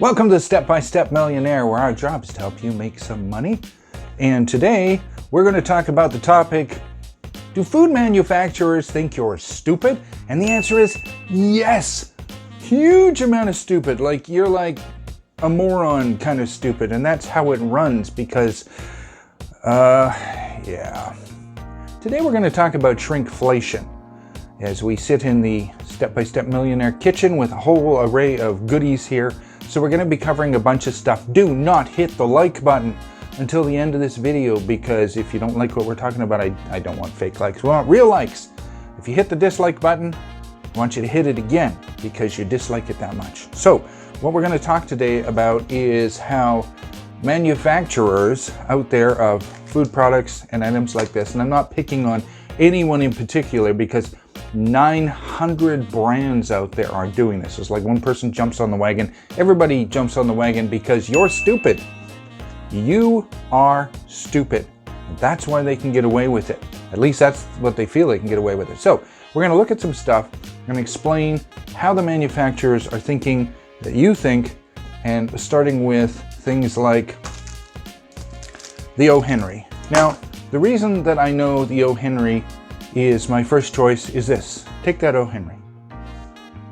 Welcome to Step-by-Step Millionaire, where our job is to help you make some money. And today, we're going to talk about the topic, do food manufacturers think you're stupid? And the answer is yes. Huge amount of stupid. Like, you're like a moron kind of stupid. And that's how it runs because, yeah. Today we're going to talk about shrinkflation as we sit in the Step-by-Step Millionaire kitchen with a whole array of goodies here. So we're going to be covering a bunch of stuff. Do not hit the like button until the end of this video, because if you don't like what we're talking about, I don't want fake likes. We want real likes. If you hit the dislike button, I want you to hit it again because you dislike it that much. So what we're going to talk today about is how manufacturers out there of food products and items like this, and I'm not picking on anyone in particular because 900 brands out there are doing this. It's like one person jumps on the wagon, everybody jumps on the wagon because you're stupid. You are stupid. That's why they can get away with it. At least that's what they feel they can get away with it. So we're going to look at some stuff and explain how the manufacturers are thinking that you think, and starting with things like the O. Henry. Now, the reason that I know the O. Henry is my first choice is this. Take that O. Henry.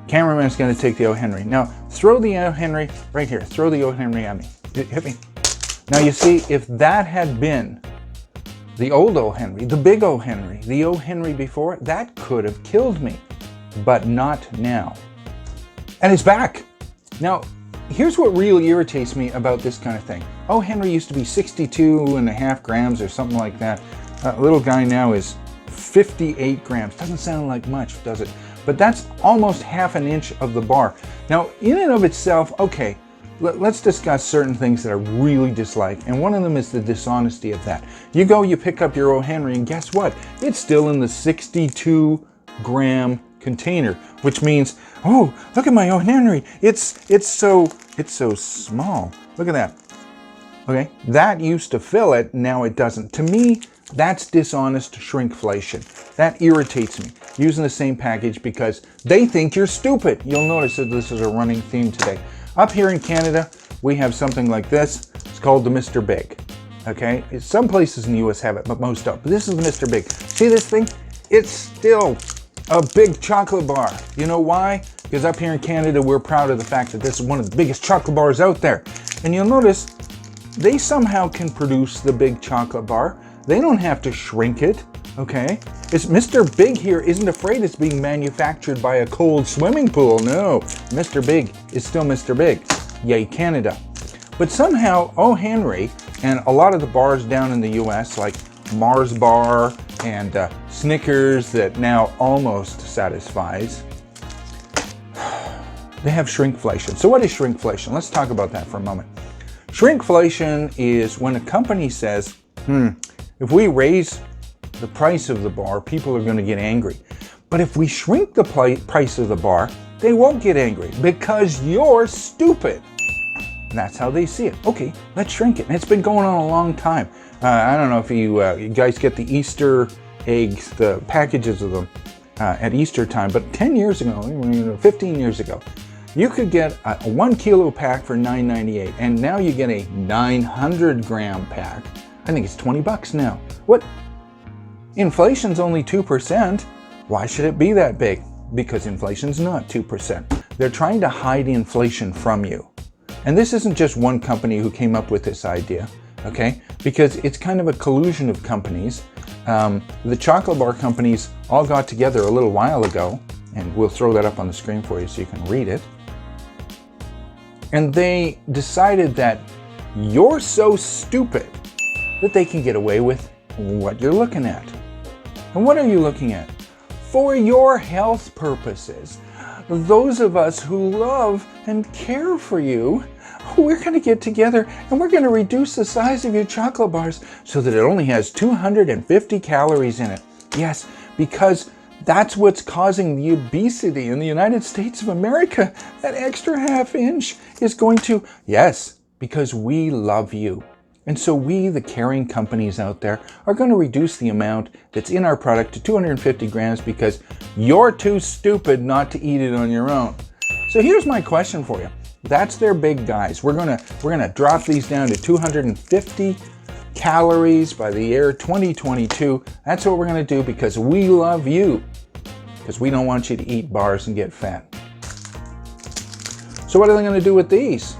Cameraman's going to take the O. Henry. Now, throw the O. Henry right here. Throw the O. Henry at me. Hit me. Now, you see, if that had been the old O. Henry, the big O. Henry, the O. Henry before, that could have killed me, but not now. And it's back. Now, here's what really irritates me about this kind of thing. O. Henry used to be 62.5 grams or something like that. Little guy now is 58 grams. Doesn't sound like much, does it? But that's almost half an inch of the bar. Now, in and of itself, okay, let's discuss certain things that I really dislike. And one of them is the dishonesty of that. You go, you pick up your O. Henry, and guess what? It's still in the 62 gram container, which means, oh, look at my O. Henry. It's so small. Look at that. Okay, that used to fill it, now it doesn't. To me, that's dishonest shrinkflation. That irritates me, using the same package because they think you're stupid. You'll notice that this is a running theme today. Up here in Canada, we have something like this. It's called the Mr. Big. Okay, some places in the US have it, but most don't. But this is the Mr. Big. See this thing? It's still a big chocolate bar. You know why? Because up here in Canada, we're proud of the fact that this is one of the biggest chocolate bars out there. And you'll notice they somehow can produce the big chocolate bar. They don't have to shrink it, okay? It's Mr. Big here isn't afraid it's being manufactured by a cold swimming pool. No, Mr. Big is still Mr. Big. Yay, Canada. But somehow, O. Henry and a lot of the bars down in the US, like Mars Bar and Snickers that now almost satisfies, they have shrinkflation. So what is shrinkflation? Let's talk about that for a moment. Shrinkflation is when a company says, if we raise the price of the bar, people are going to get angry. But if we shrink the price of the bar, they won't get angry because you're stupid. And that's how they see it. Okay, let's shrink it. And it's been going on a long time. I don't know if you guys get the Easter eggs, the packages of them at Easter time, but 10 years ago, 15 years ago, you could get a 1 kilo pack for $9.98, and now you get a 900 gram pack. I think it's 20 bucks now. What? Inflation's only 2%. Why should it be that big? Because inflation's not 2%. They're trying to hide inflation from you. And this isn't just one company who came up with this idea, okay? Because it's kind of a collusion of companies. The chocolate bar companies all got together a little while ago, and we'll throw that up on the screen for you so you can read it. And they decided that you're so stupid that they can get away with what you're looking at. And what are you looking at? For your health purposes, those of us who love and care for you, we're going to get together and we're going to reduce the size of your chocolate bars so that it only has 250 calories in it. Yes, because that's what's causing the obesity in the United States of America. That extra half inch is going to, yes, because we love you. And so we, the caring companies out there, are going to reduce the amount that's in our product to 250 grams because you're too stupid not to eat it on your own. So here's my question for you. That's their big guys. We're gonna drop these down to 250 calories by the year 2022. That's what we're gonna do because we love you. Because we don't want you to eat bars and get fat. So what are they gonna do with these?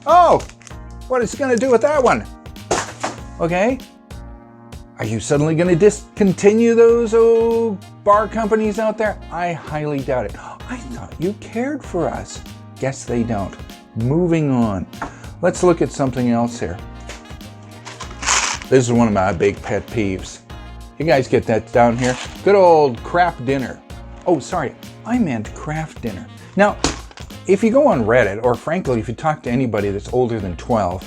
Oh, what is it gonna do with that one? Okay. Are you suddenly gonna discontinue those old bar companies out there? I highly doubt it. I thought you cared for us. Guess they don't. Moving on. Let's look at something else here. This is one of my big pet peeves. You guys get that down here? Good old crap dinner. Oh, sorry, I meant craft dinner. Now, if you go on Reddit, or frankly, if you talk to anybody that's older than 12,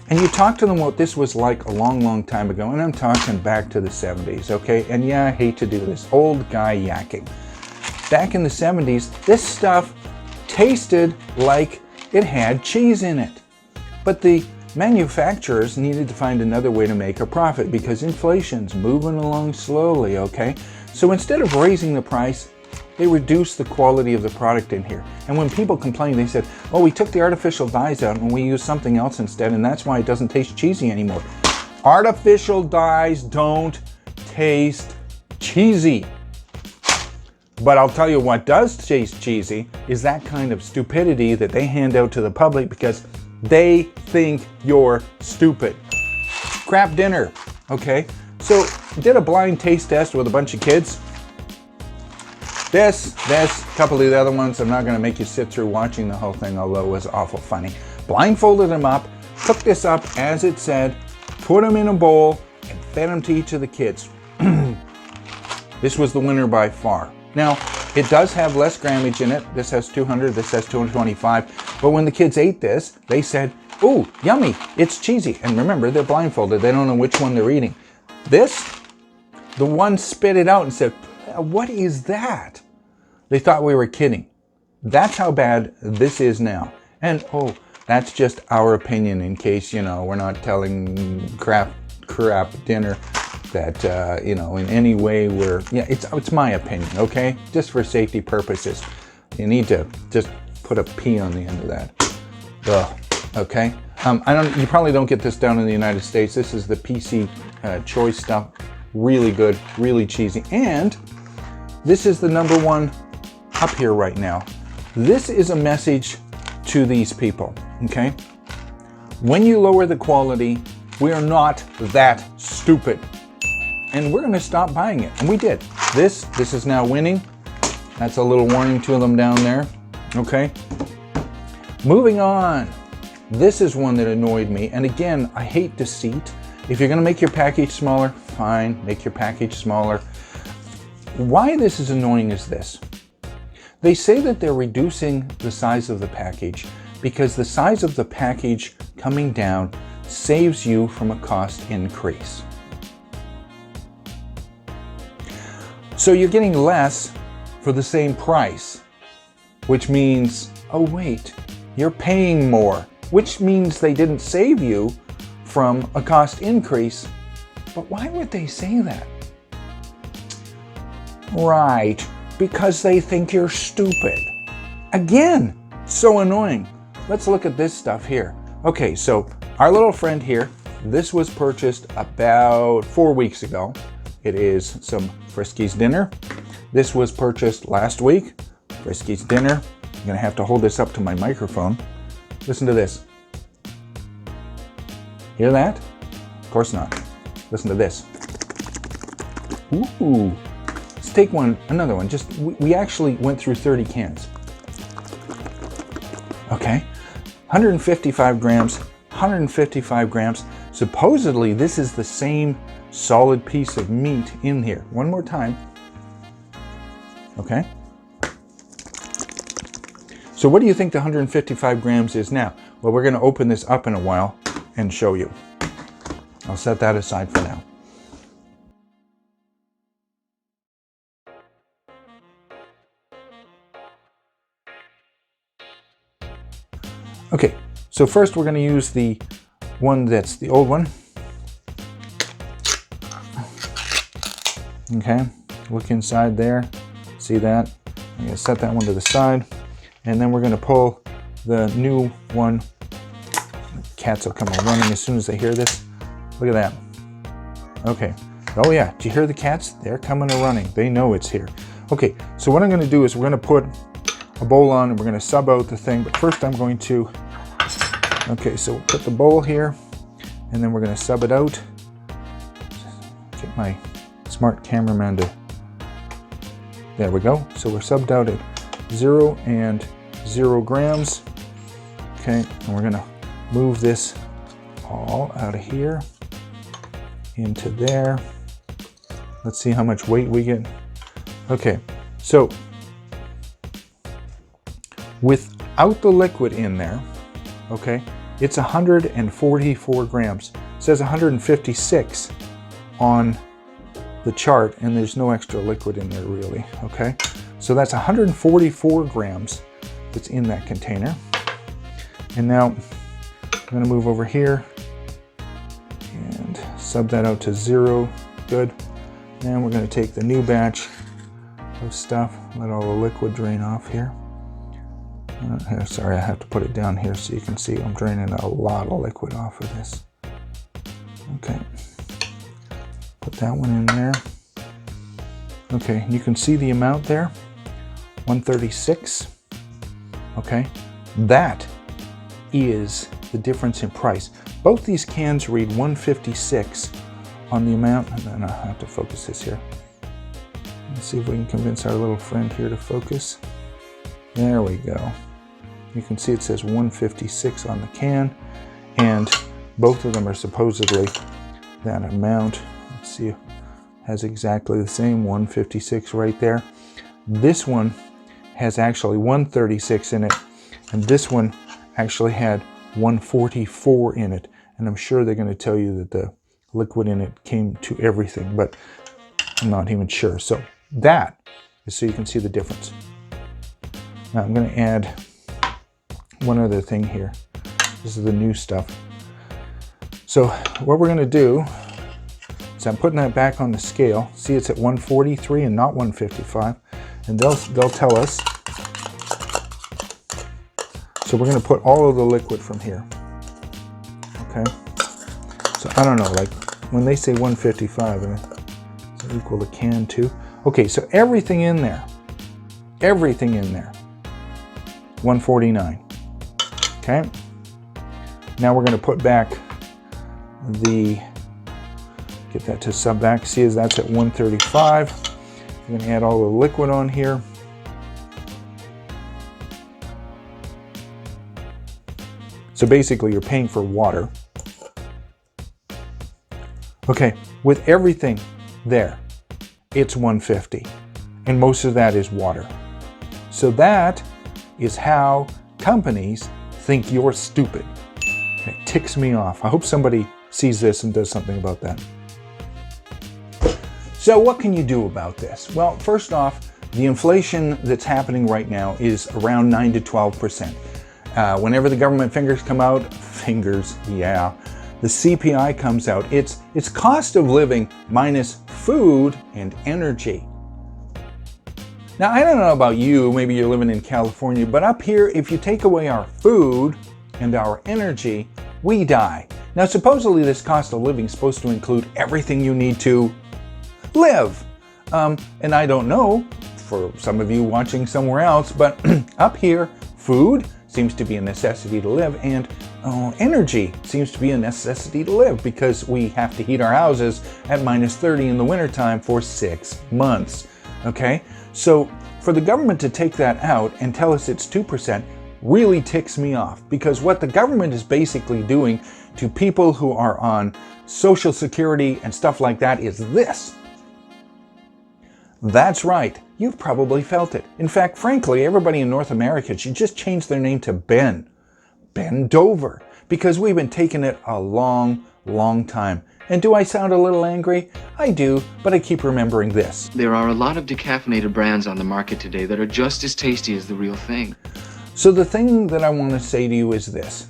and you talk to them what this was like a long, long time ago, and I'm talking back to the 70s, okay? And yeah, I hate to do this, old guy yakking. Back in the 70s, this stuff tasted like it had cheese in it. But the manufacturers needed to find another way to make a profit because inflation's moving along slowly, okay? So instead of raising the price, they reduced the quality of the product in here. And when people complained, they said, oh, we took the artificial dyes out and we used something else instead, and that's why it doesn't taste cheesy anymore. Artificial dyes don't taste cheesy. But I'll tell you what does taste cheesy is that kind of stupidity that they hand out to the public because they think you're stupid. Crap dinner, okay? So did a blind taste test with a bunch of kids. This, a couple of the other ones, I'm not gonna make you sit through watching the whole thing, although it was awful funny. Blindfolded them up, cooked this up as it said, put them in a bowl, and fed them to each of the kids. This was the winner by far. Now, it does have less grammage in it. This has 200, this has 225. But when the kids ate this, they said, ooh, yummy, it's cheesy. And remember, they're blindfolded. They don't know which one they're eating. This, the one spit it out and said, what is that? They thought we were kidding. That's how bad this is now. And oh, that's just our opinion in case, we're not telling crap dinner that, in any way it's my opinion, okay? Just for safety purposes. You need to just put a P on the end of that. Ugh, okay? You probably don't get this down in the United States. This is the PC choice stuff. Really good, really cheesy. And this is the number one up here right now. This is a message to these people, okay? When you lower the quality, we are not that stupid. And we're gonna stop buying it. And we did. This is now winning. That's a little warning to them down there, okay? Moving on. This is one that annoyed me. And again, I hate deceit. If you're gonna make your package smaller, fine, make your package smaller. Why this is annoying is this. They say that they're reducing the size of the package because the size of the package coming down saves you from a cost increase. So you're getting less for the same price, which means, oh wait, you're paying more, which means they didn't save you from a cost increase. But why would they say that? Right, because they think you're stupid. Again, so annoying. Let's look at this stuff here. Okay, so our little friend here, this was purchased about 4 weeks ago. It is some Friskies dinner. This was purchased last week. Friskies dinner. I'm gonna have to hold this up to my microphone. Listen to this. Hear that? Of course not. Listen to this. Ooh. Let's take another one. We actually went through 30 cans. Okay, 155 grams, 155 grams. Supposedly this is the same solid piece of meat in here. One more time. Okay. So what do you think the 155 grams is now? Well, we're going to open this up in a while and show you. I'll set that aside for now. Okay, so first we're going to use the one that's the old one. Okay, look inside there. See that? I'm going to set that one to the side. And then we're going to pull the new one. Cats will come running as soon as they hear this. Look at that. Okay. Oh yeah, did you hear the cats? They're coming and running. They know it's here. Okay, so what I'm going to do is we're going to put a bowl on and we're going to sub out the thing. But first I'm going to, okay, so we'll put the bowl here and then we're going to sub it out. Get my smart cameraman to, there we go. So we're subbed out at 0 and 0 grams. Okay, and we're going to move this all out of here into there. Let's see how much weight we get. Okay, so without the liquid in there, okay, it's 144 grams. It says 156 on the chart, and there's no extra liquid in there really, okay? So that's 144 grams that's in that container. And now I'm gonna move over here and sub that out to 0, good. And we're gonna take the new batch of stuff, let all the liquid drain off here. Sorry, I have to put it down here so you can see I'm draining a lot of liquid off of this. Okay, put that one in there. Okay, you can see the amount there, 136. Okay, that is the difference in price. Both these cans read 156 on the amount, and then I have to focus this here. Let's see if we can convince our little friend here to focus. There we go. You can see it says 156 on the can, and both of them are supposedly that amount. Let's see, it has exactly the same 156 right there. This one has actually 136 in it, and this one actually had 144 in it. And I'm sure they're going to tell you that the liquid in it came to everything, but I'm not even sure. So that is so you can see the difference. Now I'm going to add one other thing here. This is the new stuff. So what we're going to do is I'm putting that back on the scale. See, it's at 143 and not 155, and they'll tell us. So we're going to put all of the liquid from here. Okay. So I don't know, like when they say 155, does it equal the can too? Okay, so everything in there, 149. Okay. Now we're going to put back get that to sub back. See, as that's at 135. We're going to add all the liquid on here. So basically you're paying for water. Okay, with everything there, it's 150. And most of that is water. So that is how companies think you're stupid. And it ticks me off. I hope somebody sees this and does something about that. So what can you do about this? Well, first off, the inflation that's happening right now is around 9 to 12%. Whenever the government figures come out, the CPI comes out, it's cost of living minus food and energy. Now, I don't know about you, maybe you're living in California, but up here, if you take away our food and our energy, we die. Now, supposedly this cost of living is supposed to include everything you need to live. And I don't know, for some of you watching somewhere else, but up here, food seems to be a necessity to live, and energy seems to be a necessity to live because we have to heat our houses at minus 30 in the wintertime for 6 months. Okay, so for the government to take that out and tell us it's 2% really ticks me off, because what the government is basically doing to people who are on Social Security and stuff like that is this. That's right, you've probably felt it. In fact, frankly, everybody in North America should just change their name to Ben Dover, because we've been taking it a long, long time. And do I sound a little angry? I do, but I keep remembering this. There are a lot of decaffeinated brands on the market today that are just as tasty as the real thing. So the thing that I want to say to you is this.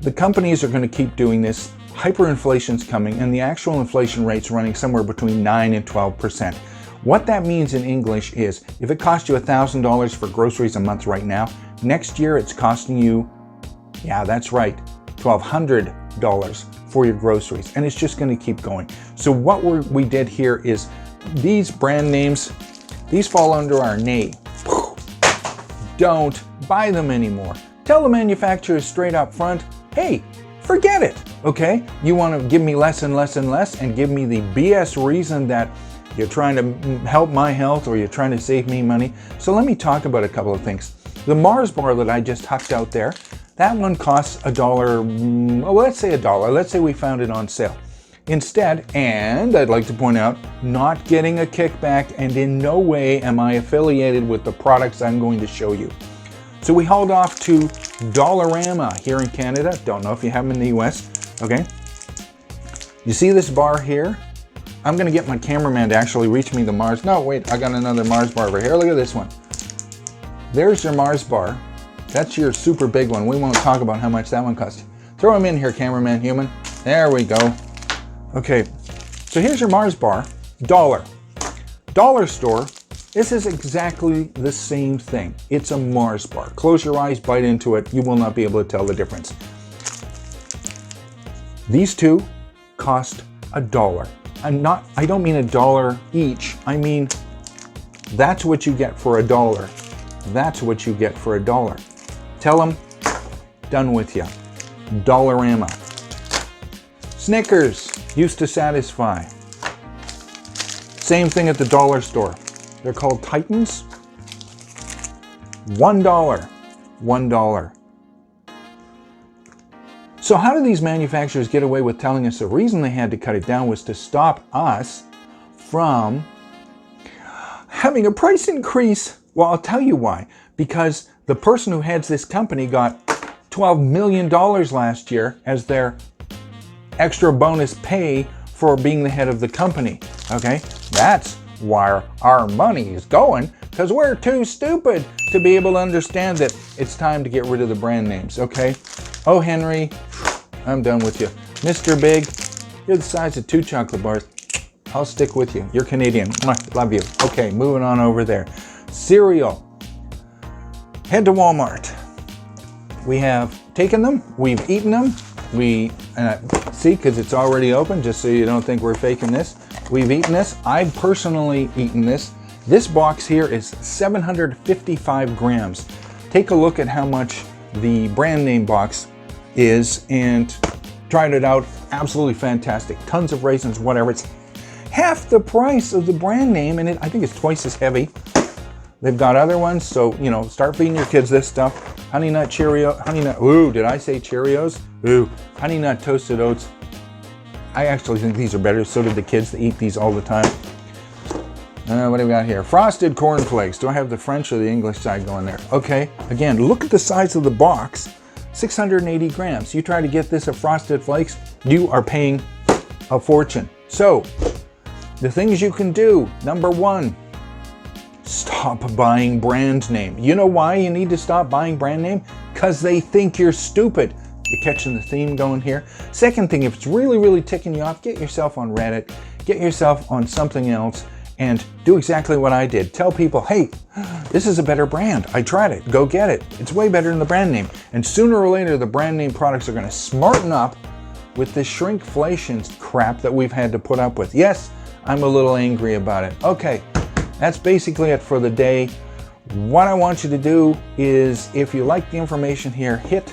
The companies are going to keep doing this. Hyperinflation's coming, and the actual inflation rate's running somewhere between 9 and 12%. What that means in English is, if it costs you $1,000 for groceries a month right now, Next year, it's costing you, yeah, that's right, $1,200 for your groceries. And it's just going to keep going. So what we did here is these brand names, these fall under our nay. Don't buy them anymore. Tell the manufacturers straight up front, hey, forget it, okay? You want to give me less and less and less and give me the BS reason that you're trying to help my health or you're trying to save me money. So let me talk about a couple of things. The Mars bar that I just hucked out there, that one costs $1, well, let's say $1. Let's say we found it on sale. Instead, and I'd like to point out, not getting a kickback, and in no way am I affiliated with the products I'm going to show you. So we hauled off to Dollarama here in Canada. Don't know if you have them in the US, okay? You see this bar here? I'm gonna get my cameraman to actually reach me the Mars. No, wait, I got another Mars bar over here. Look at this one. There's your Mars bar. That's your super big one. We won't talk about how much that one cost. Throw him in here, cameraman human. There we go. Okay, so here's your Mars bar, $1. Dollar store, this is exactly the same thing. It's a Mars bar. Close your eyes, bite into it. You will not be able to tell the difference. These two cost $1. I don't mean $1 each. I mean, that's what you get for $1. That's what you get for $1. Tell them, done with you. Dollarama. Snickers, used to satisfy. Same thing at the dollar store. They're called Titans. $1. $1. So how do these manufacturers get away with telling us the reason they had to cut it down was to stop us from having a price increase? Well, I'll tell you why. Because the person who heads this company got $12 million last year as their extra bonus pay for being the head of the company, okay? That's where our money is going, because we're too stupid to be able to understand that it's time to get rid of the brand names, okay? Oh, Henry, I'm done with you. Mr. Big, you're the size of 2 chocolate bars. I'll stick with you. You're Canadian. Love you. Okay, moving on over there. Cereal. Head to Walmart. We have taken them, we've eaten them, see, because it's already open, just so you don't think we're faking this. We've eaten this. I've personally eaten this. This box here is 755 grams. Take a look at how much the brand name box is and tried it out. Absolutely fantastic. Tons of raisins, whatever. It's half the price of the brand name, and I think it's twice as heavy. They've got other ones, so, you know, start feeding your kids this stuff. Honey Nut Cheerio, Honey Nut, ooh, did I say Cheerios? Ooh, Honey Nut Toasted Oats. I actually think these are better. So did the kids that eat these all the time. What do we got here? Frosted Corn Flakes. Do I have the French or the English side going there? Okay, again, look at the size of the box. 680 grams. You try to get this at Frosted Flakes, you are paying a fortune. So, the things you can do. Number 1, stop buying brand name. You know why you need to stop buying brand name? Because they think you're stupid. You're catching the theme going here. Second thing, if it's really, really ticking you off, get yourself on Reddit, get yourself on something else, and do exactly what I did. Tell people, hey, this is a better brand. I tried it. Go get it. It's way better than the brand name. And sooner or later, the brand name products are going to smarten up with this shrinkflation crap that we've had to put up with. Yes, I'm a little angry about it. Okay, that's basically it for the day. What I want you to do is, if you like the information here, hit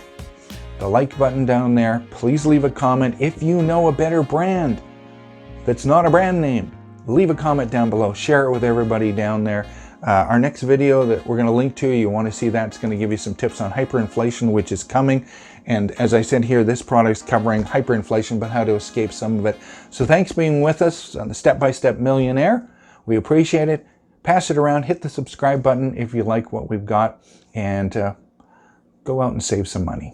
the like button down there. Please leave a comment. If you know a better brand that's not a brand name, leave a comment down below. Share it with everybody down there. Our next video that we're going to link to, you want to see that, it's going to give you some tips on hyperinflation, which is coming. And as I said here, this product's covering hyperinflation, but how to escape some of it. So thanks for being with us on the Step-by-Step Millionaire. We appreciate it. Pass it around. Hit the subscribe button if you like what we've got. And go out and save some money.